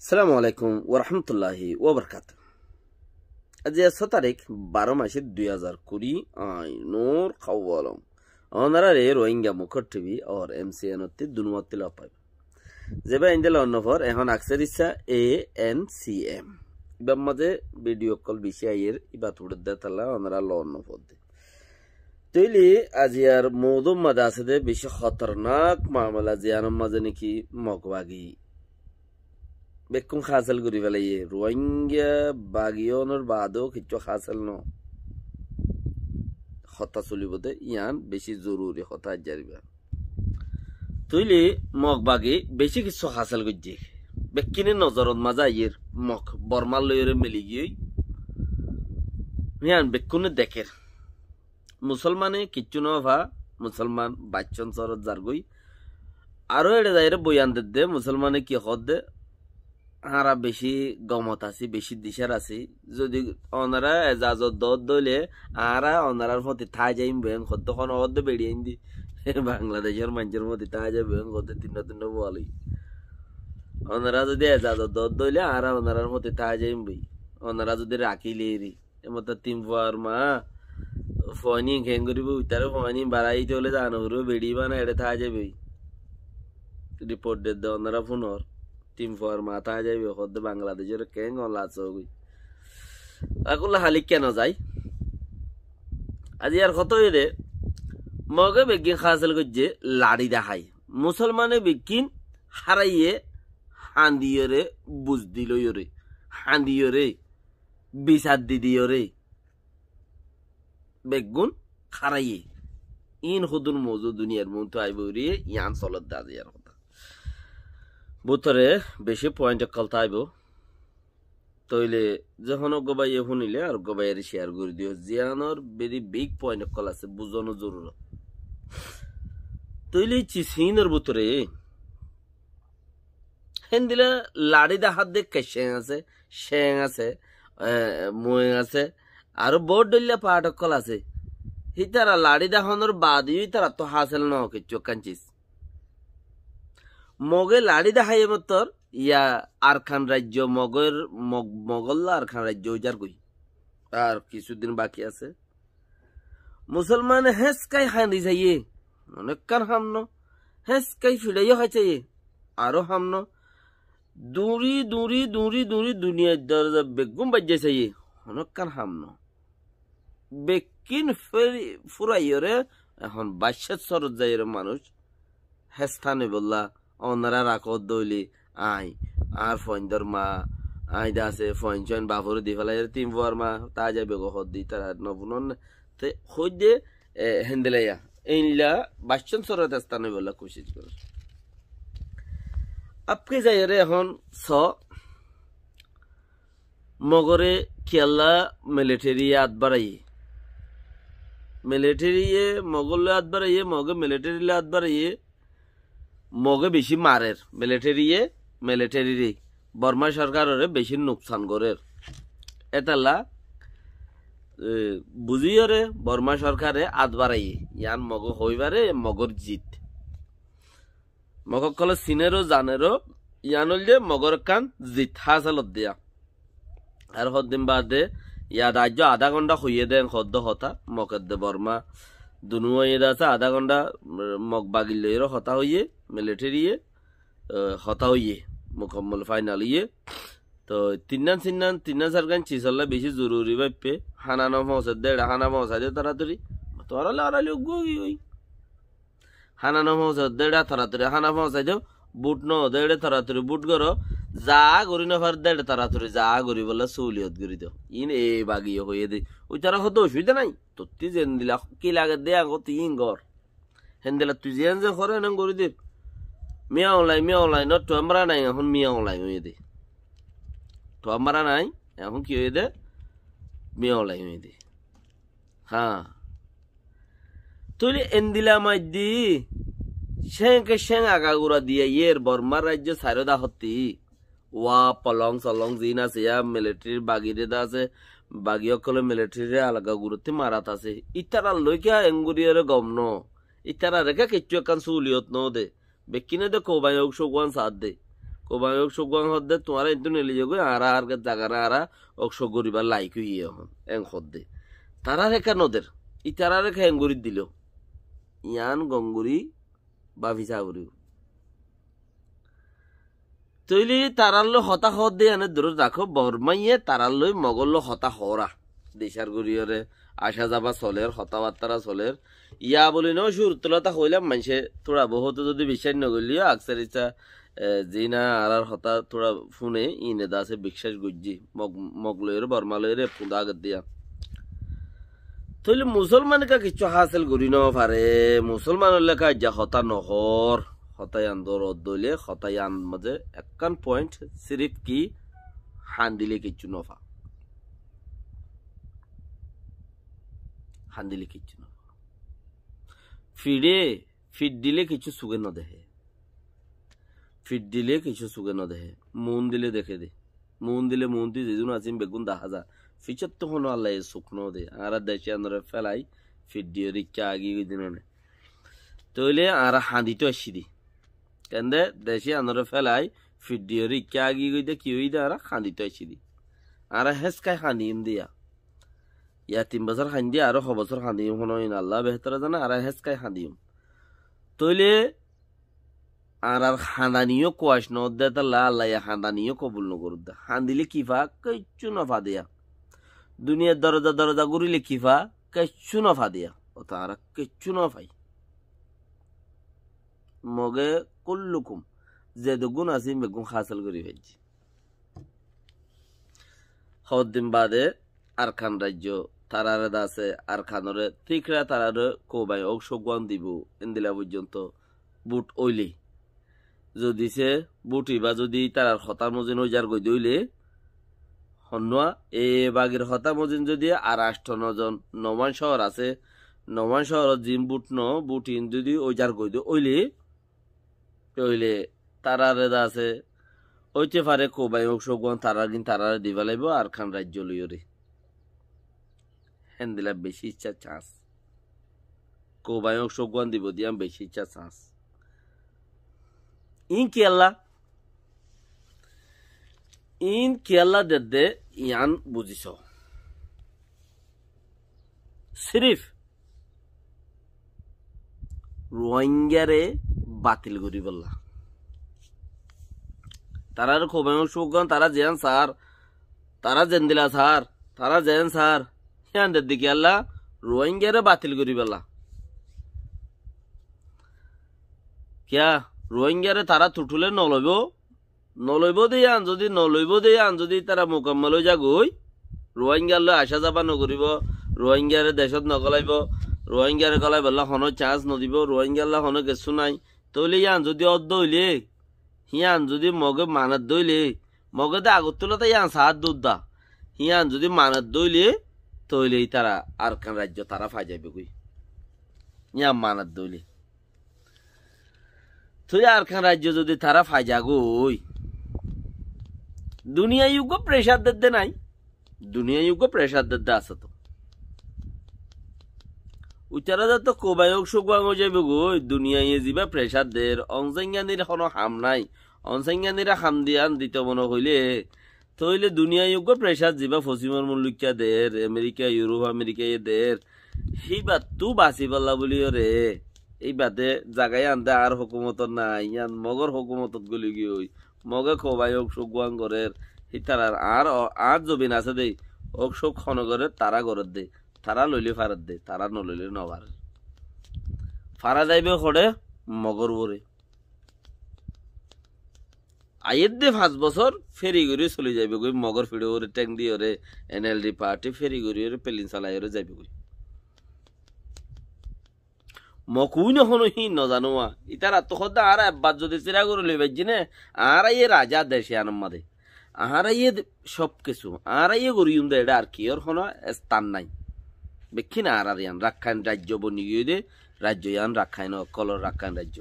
আসসালামু আলাইকুম ওরহমতুল্লাহি ওবরকাত। আজ 6 তারিখ 12 মাসের 2020 নোর খাওয়ালম ওনারা রে রোহিঙ্গা মুখর টিভি আর এমসিএন অতি দুনমতি লপাই যেবা ইন্দেল অন্নফর এখন আকসের ইচ্ছা ANCM ইবাম মাঝে ভিডিও কল বিশাইয়ের ইবা তুড়দে তালা ওনারা ল অন্নফর দে তৈলি আজিয়ার মৌদুম মাঝে আছে দে বেশি খতরনাক মামলা জিয়ানম মাঝে নাকি মগবাগি বেকুম খাসল করি ফেলাইয়ে রোহিঙ্গা বাগিয়নের বাদও কিছু খাসল ন হতা চলিব দে ইয়ান বেশি জরুরি হতা জারিবা তুইলি মগ বাগি বেশি কিছু খাসল করছে বেকিনে নজরত মাজা ইয়ের মগ বর্মার লইরে মিলি গিয়ে ইয়ান বেকুনে দেখে মুসলমানে কিচ্ছু নভা মুসলমান বাচ্চন সরত জারগই আরো এটা যাইরে বয়ান দে মুসলমানে কি হদ দে হারা বেশি গমত আছি বেশি দিশার আছি যদি ওনারা এজাজত দত দইলে আরা ওনারার মধ্যে থাই যাইম বেং কতক্ষণ অর্ধ বেড়িয়ে দি বাংলাদেশের মানুষের মধ্যে থাই যাই বেং কত তিন বলি ওনারা যদি এজাজত দত দইলে আরা ওনারার মধ্যে থাই যাইম বই ওনারা যদি রাখিলে এমত তিন ফুয়ার মা ফনি ঘেং করিব উতারে ফনি বাড়াই চলে জানো বেড়িবা না এটা থাই যাবে রিপোর্ট দে ওনারা ফোনর টিম ফর মাথা যাইবে হদ বাংলাদেশের কেন লাচ হই আকুল হালি কেন যাই আজি আর কত রে মগে বেগিন খাসল গজে লাড়ি দেখাই মুসলমানে বেগিন হারাইয়ে হান্দিয়রে বুঝ দিলরে হান্দিয়রে বিচার দিদিয়রে বেগুন খারাইয়ে ইন হুদুন মজু দুনিয়ার মতো আইব রে ইয়ান চলত দাজি আর কথা বুতরে বেশি পয়েন্ট কলতা আইব তইলে যখন গবাইয়ে শুনিলে আর গবাইয়ের শেয়ার করে দিও জিয়ানোর বেরি বিগ পয়েন্ট কল আছে বুঝানো জরুরত তইলে চিসিনের বুতরে হেন দিলে লাড়ি হাত দেখে শেং আছে মই আছে আর বোর্ড ডলিয়া পাট কল আছে হিতারা লাড়ি দেখানোর বাদিও তারা তো হাসেল ন কিছু কাঞ্চিস মগে লাড়ি দেখাই মতর ইয়া আরখান রাজ্য মগল্লা আরখান রাজ্য যার কই আর কিছুদিন বাকি আছে মুসলমান হেসকাই হান্দি যাইয়ে অনেক কান হামন হেসকাই ফিরাইও হয়েছে আরো হামন দূরি দূরি দূরি দূরি দুনিয়ার দরজা বেগুম বাজ্যে চাইয়ে অনেক কান হামন বেকিন ফুরাইরে এখন 22 সরত যাইরে মানুষ হেস্থানে বললা ওনারা রাখত দইলি আই আর ফইন্দর মা আই দাসে ফইন চইন বাবুর দি ফেলাই তিন ফুয়ার মা তা যাবে গহত দি তারা নবুন তে হইদে হেন্দেলাইয়া এইলা 22 সরত স্থানে বললা কোশিশ করে আপকে যাইরে এখন স মগরে খেলা মিলিটারি আদবারাই মিলিটারিয়ে মগল আদবারাইয়ে মগে মিলিটারি আদবারাইয়ে মগে বেশি মারের মিলিটারি বর্মা সরকারের বেশি নোকসান করে এতালা বুঝিয়রে বর্মা সরকারে আদ বাড়াইয়ে ইয়ান মগ হইবারে মগর জিত মগক কলে সিনেরও জানেরও ইয়ান হইলে মগর কান জিত হাসালত দিয়া আর হদ্দিন বাদে ইয়া রাজ্য আধা ঘন্টা হইয়ে দেন হদ্দ হতা মকের দে বর্মা দুনু হইয়ে আছে আধা ঘন্টা মগ বাগিলের হতা হইয়ে মিলিটারি হতা হইয়ে মুকম্মল ফাইনাল ইয়ে তো তিন্না সরকার চিসল্লা বেশি জরুরি ভাবে হানানো পৌঁছে দেড় হানা পৌঁছা দে তাড়াতাড়ি তোরা লড়ালি গুই ওই হানানো পৌঁছে দেড়া তাড়াতাড়ি হানা পৌঁছাই দেও বুট ন দেড়ে তাড়াতাড়ি বুট করো যা করি না পার দেড়ে তাড়াতাড়ি যা করি বলে সৌলিয়ত করি দেও ইন এ বাগিয়ে হয়ে দে ওই তারা হতো অসুবিধা নাই তো তুই জেন দিলা কি লাগে দে আগো তুই ইন গর হেন দিলা তুই জেন যে করে না করি দে মিয়া অনলাইন তো আমরা নাই এখন মিয়া অনলাইন হয়ে দে তো আমরা নাই এখন কি হয়ে দে মিয়া অনলাইন হয়ে দে হ্যাঁ তুই এন্দিলা মাই দি শেং আগাগুড়া দিয়ে ইয়ের বর্মার রাজ্য সাইরদা হতি ওয়া পলং সলং জিন আছে ইয়া মিলিটারির বাগিরে দা আছে বাগি অকলে মিলিটারির আলাগা গুরুতে মারাত আছে ইতারা লইকা এঙ্গুরিয়রে গমন ইতারা রেখা কিচ্ছু একান সুলিয়ত ন দে বেকিনে দে কোবাই হোক শোকান সাথ দে কোবাই অকশোগান হদ্দে তোমার একটু নেলি যাগো আর জাগারা আরা অকশো গরিবার লাইক হইয়ে এখন এং হদ্দে তারা রেখা নদের ই তারা রেখা এঙ্গুরি দিল ইয়ান গঙ্গুরি বা ভিসাগুরি তৈলি তারাল্লো হতা হদ্দে এনে দূরে রাখো বর্মাইয়ে তারাল্লই মগল্লো হতা হরা দেশার গরিয়রে আসা যাবা চলের হতাবার্তারা চলের ইয়া বলি ন সুরতলতা হইলাম মানুষে তোরা বহুত যদি বিশ্বাস নগলিও আকসার ইচ্ছা যে না আর হতা তোরা ফোনে ইনে দাসে বিশ্বাস গুজি মগলয়ের বর্মালয়ের ফুদা আগত দিয়া তইলে মুসলমান কা কিছু হাসিল করি ন পারে মুসলমানের লেখা যা হতা নহর হতাই আন্দর দইলে হতাই আন মাঝে একখান পয়েন্ট সিরিফ কি হান দিলে কিছু নফা হান দিলে কিছু নফা ফিট দিলে কিছু সুগে ন দেহে ফিট দিলে কিছু সুগে ন দেহে মন দিলে দেখে দে মন দিলে মন দি যেদিন আছিম বেগুন দেখা যা ফিচর তো হনো আল্লাহ শুকনো দে আর দেশে আন্দরে ফেলাই ফিট দিয়ে রিক্কা আগি দিন তইলে আর হাঁদিটো আসি দি কেন্দে দেশে আন্দরে ফেলাই ফিট দিয়ে রিক্কা আগি গইতে কি হই দে আর হাঁদিটো আসি দি আর হেসকাই হাঁদিম দিয়া ইয়া 3 বছর হাঁদি আর 6 বছর হাঁদিম হনো আল্লাহ বেহতর জানা আর হেসকাই হাঁদিম তইলে আর হাঁদানিও কোয়াশ নদে তাল্লা আল্লাহ হাঁদানিও কবুল নকর দে হাঁদিলে কিফা কিচ্ছু নফা দিয়া দুনিয়ার দরজা ঘুরিলে কিফা কিচ্ছু নফা দিয়া ও তারা কিচ্ছু নফাই মগে কুল্লুকুম যে দুগুণ আছি বেগুন হাসিল করি ফেলছি হদ্দিন বাদে আর খান রাজ্য তারারে দাসে আর খানরে তিকরা তারারে কোবাই অকশোগান দিব ইন্দিলা পর্যন্ত বুট ওইলি যদি সে বুটি বা যদি তার হতার মজিন ওইজার গই দইলে হন্যা এ বাগের হতা মজিন যদি আর 8 জন 9 শহর আছে 9 শহর জিম বুট ন বুটিন যদি ওইজার গই দই ওইলে তইলে তারারে দাসে ওইতে পারে কোবাই অকশোগান তারারে দিবা লাইব আর খান রাজ্য লইরে হেন্দিলা বেশি ইচ্ছা চান্স কোবাই অকশোগান দিব দিয়াম বেশি ইচ্ছা চান্স ইন কেলা দে ইয়ান বুঝিছ সিরিফ রোহিঙ্গারে বাতিল করি বললা তারার কোবাই অকশোগান তারা জেন স্যার তারা জেন দিলা স্যার তারা জেন স্যার ইয়ান দিকে আল্লাহ রোহিঙ্গারে বাতিল করি বললা কিয়া রোহিঙ্গারে তারা তুটুলে নলইব দিয়ান যদি নলইব দিয়ান যদি তারা মোকাম্মল হয়ে যাগই রোহিঙ্গার লৈ আসা যাবা নকরিব রোহিঙ্গারে দেশত নগলাইব রোহিঙ্গারে গলাই বললা হনো চান্স নদিব রোহিঙ্গার হনো কিছু নাই তইলে ইয়ান যদি অর্ধ হইলে হিয়ান যদি মগে মানত দইলে মগে দে আগত তুলতে ইয়ান সাহায্য দুধা হিয়ান যদি মানত দইলে তইলেই তারা আর খান রাজ্য তারা ফাই যাবে কই ইয়ান মানত দইলে তুই আর খান রাজ্য যদি তারা ফাইজা গই দুনিয়া যুগ প্রেসার দে নাই দুনিয়া যুগ প্রেসার দে আছে তো উচারা তো কোবাই অকশোগান যাবে গই দুনিয়া যাবা প্রেসার দের অংসাঙ্গানির কোনো হাম নাই অংসাঙ্গানিরা হাম দিয়ান দিত মনে হইলে তইলে দুনিয়া যুগ প্রেসার যাবা পশ্চিমর মুলুকিয়া দের আমেরিকা ইউরোপ আমেরিকা দের হিবা তু বাঁচি পাল্লা বলি রে এই বাদে জাগায় আনতে আর হুকুমত নাই ইয়ান মগর হুকুমত গলি গিয়ে মগে কোবাই অকশোগান গরের হিতার আর জবিন আছে দেই অকশোক খনগরের তারা গরত দে তারা লইলে ফারাত দে তারা নলইলে নবার ফারা যাইবে খড়ে মগর বরে আইয়ের দে 5 বছর ফেরি করে চলে যাইবে গই মগর ফিড়ে ওরে ট্যাং দিয়ে ওরে এনএলডি পার্টি ফেরি করে ওরে পেলিন চালাই ওরে যাইবে গই মকুই নহনো হি নজানোয়া ইতার আত্মহত্যা আর আব্বাস যদি চিরা করে লই বাইজি নে আর আইয়ে রাজা দেশে আনমাদে আর আইয়ে সব কিছু আর আইয়ে গরিউম দে এটা আর কি ওর কোনো স্থান নাই বেক্ষি না আর ইয়ান রাখাইন রাজ্য বনি গিয়ে দে রাজ্য ইয়ান রাখাইন কলর রাখাইন রাজ্য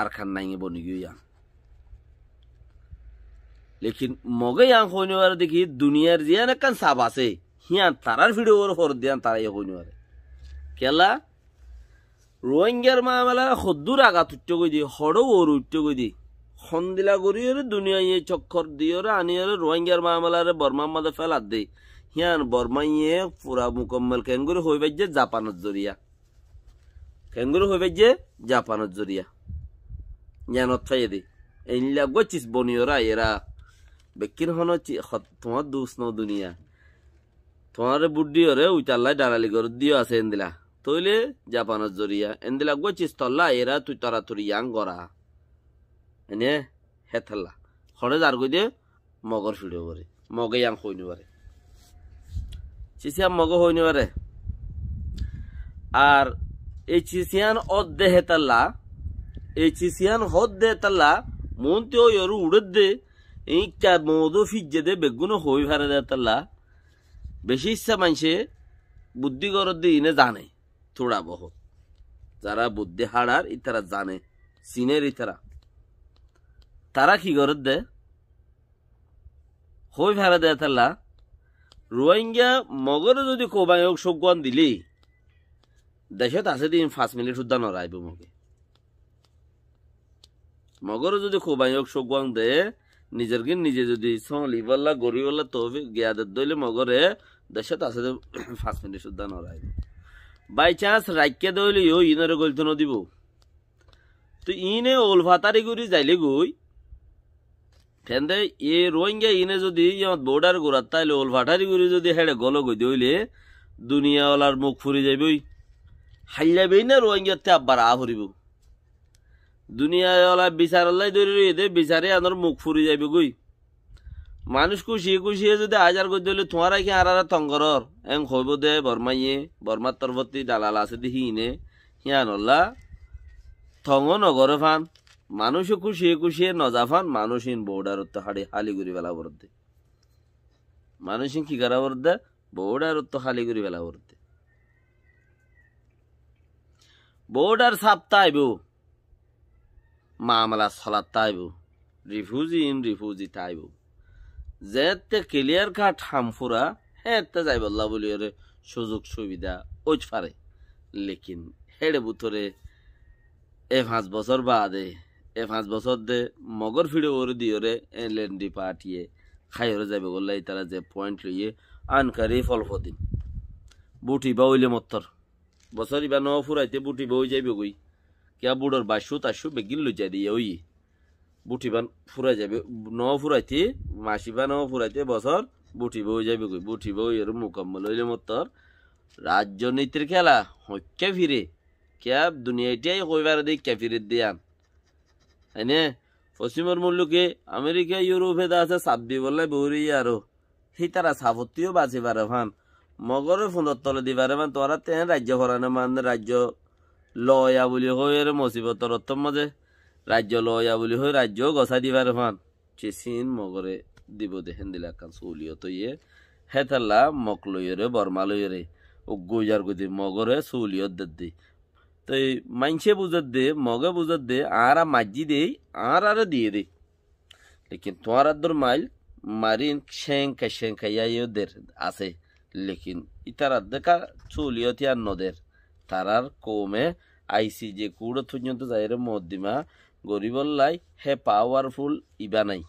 আর খান নাই বনি গিয়ে ইয়ান লেকিন মগে ইয়ান হইনওয়ার দেখি দুনিয়ার জিয়ান একখান সাব আছে হিয়ান তারার ভিডিওর হর দিয়ান তারাই হইনওয়ারে কেলা রোহিঙ্গার মামলা সদ্দুর আঘাত উঠতে গই দি হড়ও ওর উঠতে গই দি হন্দিলা গরিয়রে দুনিয়া ইয়ে চক্কর দিয়রে আনিয়রে রোহিঙ্গার মামলারে বর্মার মাঝে ফেলাত দে হিয়ান বর্মা ইয়ে পুরা মুকম্মল কেঙ্গুরি হইবে যে জাপানত জরিয়া কেঙ্গুরি হইবে যে জাপানত জরিয়া জ্ঞানত ফাইয়ে দে এই লাগো চিস বনিয়রা এরা বেকিন হন তোমার দুস ন দুনিয়া তোমার বুদ্ধি ওরে উইতাল্লাই ডারালি গর দিও আছে এন্দিলা তইলে জাপানত জরিয়া এন্দিলা গো চিস তল্লা এরা তুই তরা তুরি ইয়াং গরা এনে হেথাল্লা হরে যার গই দে মগর ফিডিও করে মগে ইয়াং হইনি পারে চিসিয়াম মগ হইনি পারে আর এই চিসিয়ান অদ্দে হেতাল্লা এই চিসিয়ান হদ্দে হেতাল্লা মন্তি ওই ওর উড়ে দে এই চা মদো ফিজে দে বেগুনো হই ভারে দেতাল্লা বেশি ইচ্ছা মানছে বুদ্ধি গরদ দিয়ে ইনে জানে থোড়া বহুত যারা বুদ্ধি হাড়ার ইতারা জানে সিনের ইতারা তারা কি গরদ দে হই ভারে দেতাল্লা রোহিঙ্গা মগরে যদি কোবায়ক সজ্ঞান দিলি দেশত আছে দিন 5 মিনিট সুদ্ধা নড়াইব মগে মগরে যদি কোবায়ক সজ্ঞান দে নিজের গিন নিজে যদি লিবাল্লা গরিবল্লা তবে গিয়াদের দইলে মগরে দেশত আছে 5 মিনিট সুদ্ধা নড়াইব বাই চান্স রাইকে দইলে ও ইনরে গলতে নদিব তো ইনে ওলভাতারি গুরি যাইলে গই ফেন্দে এ রোহিঙ্গা ইনে যদি বোর্ডার গোড়াত তাইলে ওলভাটারি গুরি যদি হেড়ে গল গই দইলে দুনিয়াওয়ালার মুখ ফুরি যাইবই হাইলাবেই না রোহিঙ্গাতে আব্বার আ ফুরিব দুনিয়াওয়ালা বিচারাল্লাই ধরে দে বিচারে আনোর মুখ ফুরি যাইবে গই মানুষ খুশিয়ে খুশিয়ে যদি আজার করে দিলে তোমারা কি আর তঙ্গরর এং হইব দে বর্মাইয়ে বর্মার তরবর্তী দালাল আছে দি হিনে হিয়ানল্লা থঙ্গ নগরে ফান মানুষ খুশিয়ে খুশিয়ে নজাফান মানুষিন বৌডার তো হাড়ি হালিগুড়ি বেলা বরদে মানুষিন কি করা বরদে বৌডার তো হালিগুড়ি বেলা বরদে বৌডার সাপ্তাহ আইব মামলা সলাত তাইব রিফিউজি ইন রিফিউজি তাইব যেতে ক্লিয়ার কাট হামফুরা হেতে যাই বললা বলি ওরে সুযোগ সুবিধা ওই পারে লেকিন হেড়ে বুতরে 5 বছর বাদে 5 বছর দে মগর ফিড়ে ওরে দিওরে এলেন্ডি পাটিয়ে খাই ওরে যাবে বললাই তারা যে পয়েন্ট লইয়ে আনকারি ফলফদিন বুটি বা ওইলে মত্তর বছরই বা ন ফুরাইতে বুটি বই যাইবে গই কিয়া বুড়োর 2200 বেগিন লই যাই দিয়ে ওই বুটি বান ফুরাই যাবে ন ফুরাইতে মাসি বা ন ফুরাইতে বছর বুটি বই যাবে গই বুটি বই এর মুকম্মল হইলে মত্তর রাজনীতির খেলা হইকে ফিরে কিয়া দুনিয়াটাই কইবার দেই কে ফিরে দিয়ান এনে পশ্চিমের মূল্যকে আমেরিকা ইউরোপে দা আছে সাবদি বললে বৌরি আরো সেই তারা সাবত্তিও বাঁচি পারে ভান মগরের ফোনের তলে দিবারে মান তোরা তেন রাজ্য হরানে মান রাজ্য লয়া বলি হয়ে মুসিবতর অর্থম মাঝে রাজ্য লয়া বলি হয়ে রাজ্য গছা দিবারে ফান চিসিন মগরে দিব দেখেন দিলে কান চলিও তো ইয়ে হেতাল্লা মক লইরে বর্মা লইরে ও গুজার গুদি মগরে চলিও দি তো মাইনসে বুঝত দে মগে বুঝত দে আর মাজি দেই আর দিয়ে দে লেকিন তোমার দর মাইল মারিন শেঙ্কা ইয়াদের আছে লেকিন ইতারা দেখা চলিও তিয়ার নদের তারার কমে আইসি যে কুড়ো পর্যন্ত যাইরে মদ্দিমা গরিবল্লাই হে পাওয়ারফুল ইবা নাই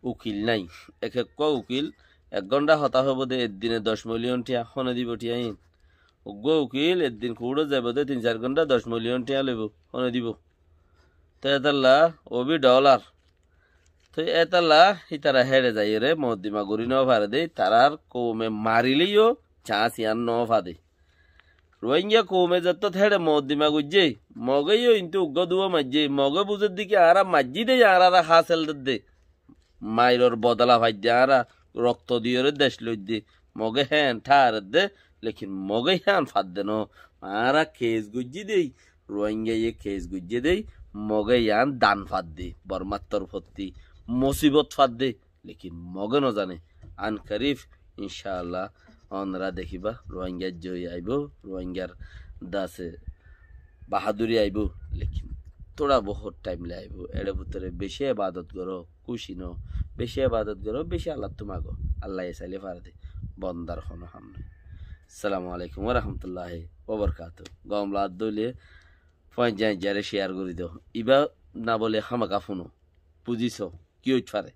উকিল নাই এক উকিল 1 ঘন্টা হতা হব দে একদিনে 10 মিলিয়ন টিয়া হনে দিব টিয়া উগ্র উকিল একদিন কুড়ো যাব দে 3-4 ঘন্টা 10 মিলিয়ন টিয়া লইব হনে দিব তো এতাল্লা ওবি ডলার তো এতাল্লা ইতারা হেরে যাই রে মদ্দিমা গরি ন ভারে দে তারার কমে মারিলেও চান্স ইয়ান ন ফাদে রোহিঙ্গা কমে যত হেড়ে মদ্দিমা গুজে মগেও ইন্তু উগ্র দুয়া মাঝে মগে বুঝের দিকে আরা মাঝি দে আর হাসেল দে মাইরর বদলা ভাই দে আর রক্ত দিয়ে দেশ লই দে মগে হ্যান ঠার দে লেকিন মগে হ্যান ফাদ দে ন আর কেস গুজি দেই রোহিঙ্গা ইয়ে কেস গুজে দেই মগে ইয়ান দান ফাদ দে বর্মাত্তর ফত্তি মুসিবত ফাদ দে লেকিন মগে ন জানে আন করিফ ইনশাআল্লাহ অনরা দেখিবা রোহিঙ্গার জয় আইব রোহিঙ্গার দাসে বাহাদুরি আইব লেকিন তোরা বহুত টাইম লাইব এর ভিতরে বেশি ইবাদত করো খুশি ন বেশি ইবাদত করো বেশি আল্লাহ তোমাগো আল্লাহ চাইলে পারে বন্দার হন সামনে আসসালামু আলাইকুম ওয়া রাহমাতুল্লাহি ওয়া বারাকাতুহু গমলা দইলে পয়েন্ট যারে শেয়ার করে দাও ইবা না বলে হামাকা ফোনো বুঝিছ কি হইতে পারে